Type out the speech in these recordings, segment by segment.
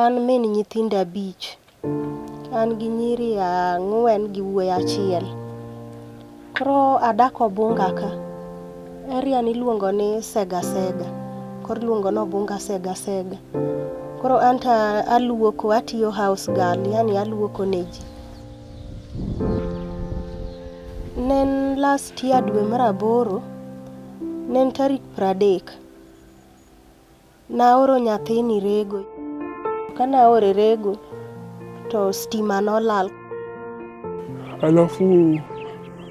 An min nyithindo 5. An gi nyiri 4 gi wuoyi 1. Koro adak Obunga ka. Area ni luongo ni Sega Sega. Koro luongo no Obunga Sega Sega. Koro anta aluoko, atiyo house girl, yani aluoko ne ji. Nen last year dwe mar 8, nen tarik 30. Naoro nyathini rego. Kana ore rego to stima nolal. Alafu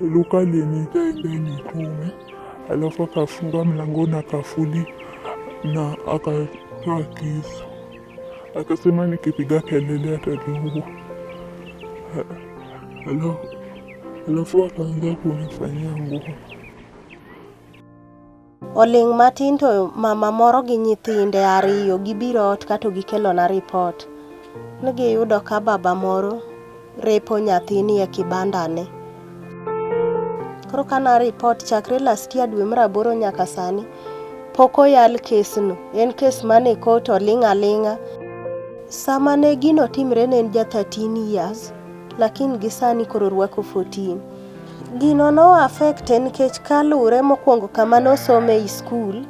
Luka alinitaja nitume, alafu akafunga mlango na kafuli na akatoa kisu. Akasema nikipiga kelele ataniua. Alafu akaanza kunifanyia nguo. Oling matin to mama moro gi nyithinde 2 gibiro ot kato gikelo na report. Negiyudo ka baba moro repo nyathini e kibanda ne. Koro kana report chakre last year dwe mar 8 nyaka sani poko yal kesno. En kes mane court olinga linga. Sama ne gino timre ne ja 13 years, lakini gisani koro rwako 14. Gino no affect nikech kalure mokwongo kama no some e school,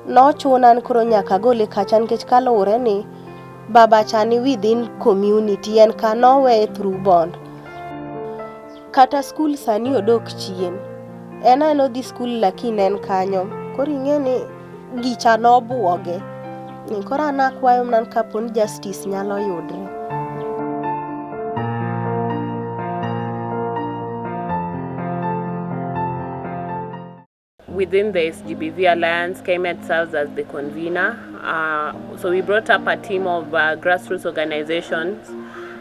no chunan koro nyaka gole kacha nikech kalure ni baba chani within community en kano we through bond. Kata school sani odok chien. Ena no di school lakini en kanyo. Koro ing'eni gicha no buoge. Koro anakwayo mnan kapon justice nyalo yudre. Within the SGBV Alliance, KMED serves as the convener. So we brought up a team of grassroots organizations,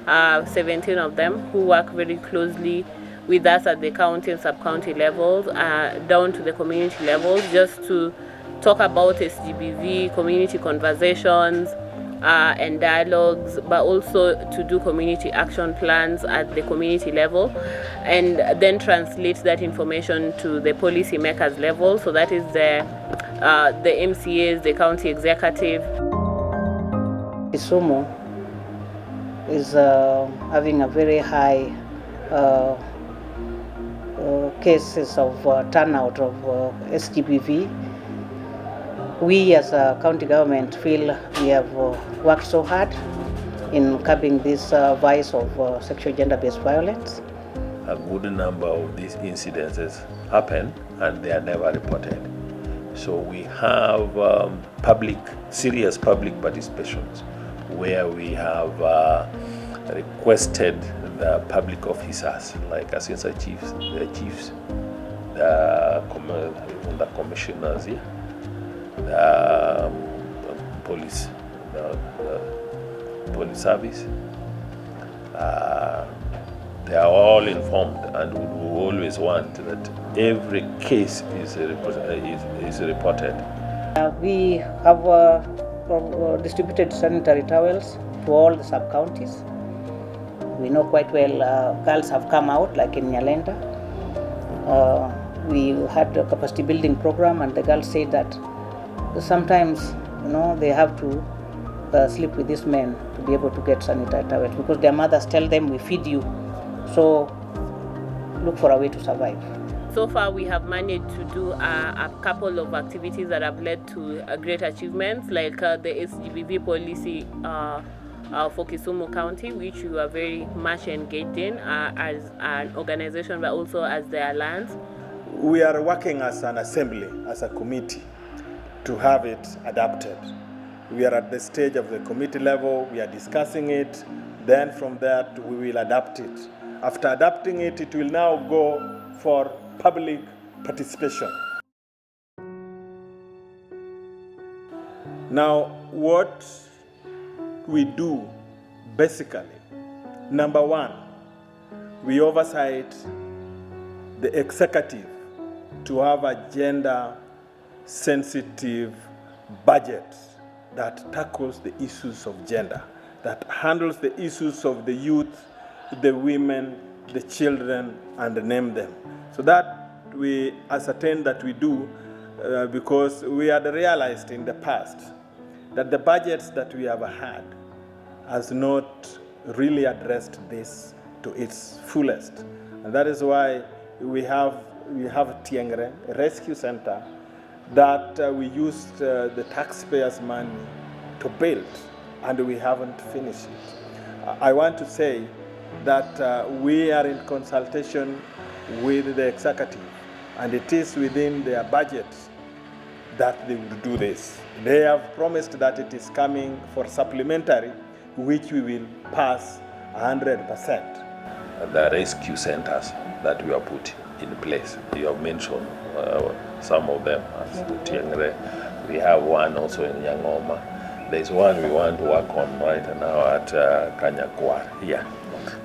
17 of them, who work very closely with us at the county and sub-county levels, down to the community levels, just to talk about SGBV, community conversations, and dialogues, but also to do community action plans at the community level, and then translate that information to the policy makers level. So that is the MCAs, the county executive. Kisumu is having a very high cases of turnout of SGBV. We as a county government feel we have worked so hard in curbing this vice of sexual gender-based violence. A good number of these incidences happen and they are never reported. So we have serious public participations where we have requested the public officers like assistant chiefs, the chiefs, the commissioners here, the police, the police service. They are all informed, and we always want that every case is reported. We have distributed sanitary towels to all the sub-counties. We know quite well girls have come out, like in Nyalenda. We had a capacity building program, and the girls said that sometimes, they have to sleep with these men to be able to get sanitary towels because their mothers tell them, we feed you, so look for a way to survive. So far, we have managed to do a couple of activities that have led to great achievements, like the SGBV policy for Kisumu County, which we are very much engaged in as an organization, but also as the alliance. We are working as an assembly, as a committee, to have it adapted. We are at the stage of the committee level, we are discussing it, then from that we will adapt it. After adapting it, it will now go for public participation. Now, what we do basically, number one, we oversight the executive to have a gender-sensitive budget that tackles the issues of gender, that handles the issues of the youth, the women, the children, and name them. So that we ascertain that we do because we had realized in the past that the budgets that we have had has not really addressed this to its fullest. And that is why we have Tiengre, a rescue center that we used the taxpayers' money to build, and we haven't finished it. I want to say that we are in consultation with the executive, and it is within their budget that they will do this. They have promised that it is coming for supplementary, which we will pass 100%. The rescue centers that we are put in place, you have mentioned some of them as Tiengre. We have one also in Yangoma. There's one we want to work on right now at Kanyakwar here.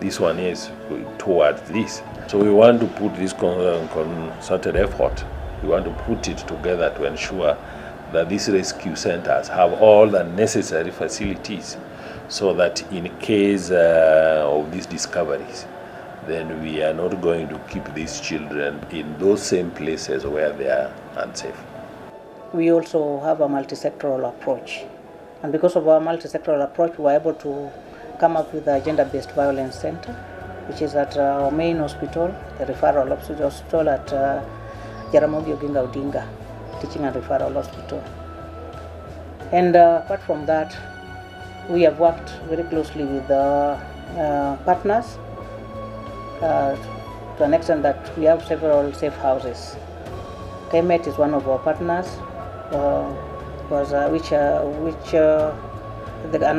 This one is towards this. So we want to put this concerted effort. We want to put it together to ensure that these rescue centers have all the necessary facilities so that in case of these discoveries, then we are not going to keep these children in those same places where they are unsafe. We also have a multi-sectoral approach. And because of our multi-sectoral approach, we were able to come up with a gender-based violence center, which is at our main hospital, the referral hospital at Jaramogi Oginga Odinga Teaching and Referral Hospital. And apart from that, we have worked very closely with partners to an extent that we have several safe houses. KMET is one of our partners, an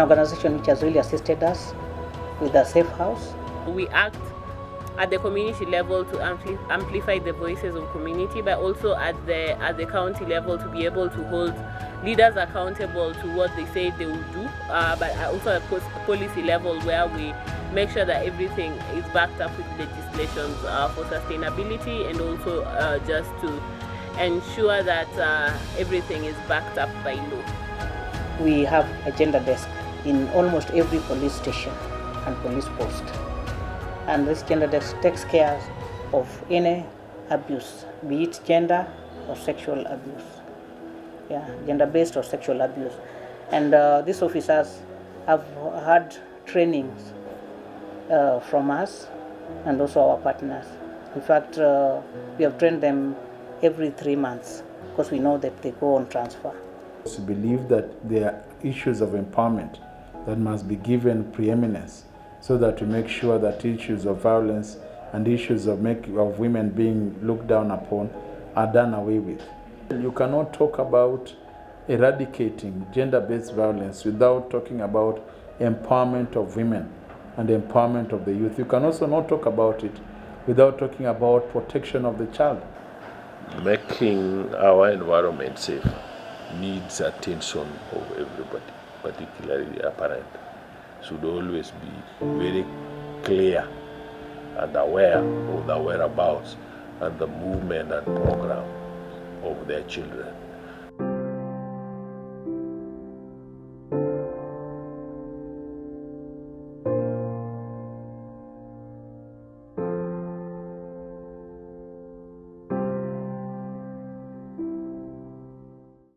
organization which has really assisted us with a safe house. We act at the community level to amplify the voices of community, but also at the county level to be able to hold leaders accountable to what they say they will do, but also at policy level where we make sure that everything is backed up with legislations for sustainability, and also just to ensure that everything is backed up by law. We have a gender desk in almost every police station and police post. And this gender desk takes care of any abuse, be it gender or sexual abuse. Yeah, gender-based or sexual abuse. And these officers have had trainings from us and also our partners. In fact, we have trained them every 3 months because we know that they go on transfer. We believe that there are issues of empowerment that must be given preeminence, so that we make sure that issues of violence and issues of women being looked down upon are done away with. You cannot talk about eradicating gender-based violence without talking about empowerment of women and empowerment of the youth. You can also not talk about it without talking about protection of the child. Making our environment safe needs attention of everybody, particularly a parent. Should always be very clear and aware of the whereabouts and the movement and program of their children.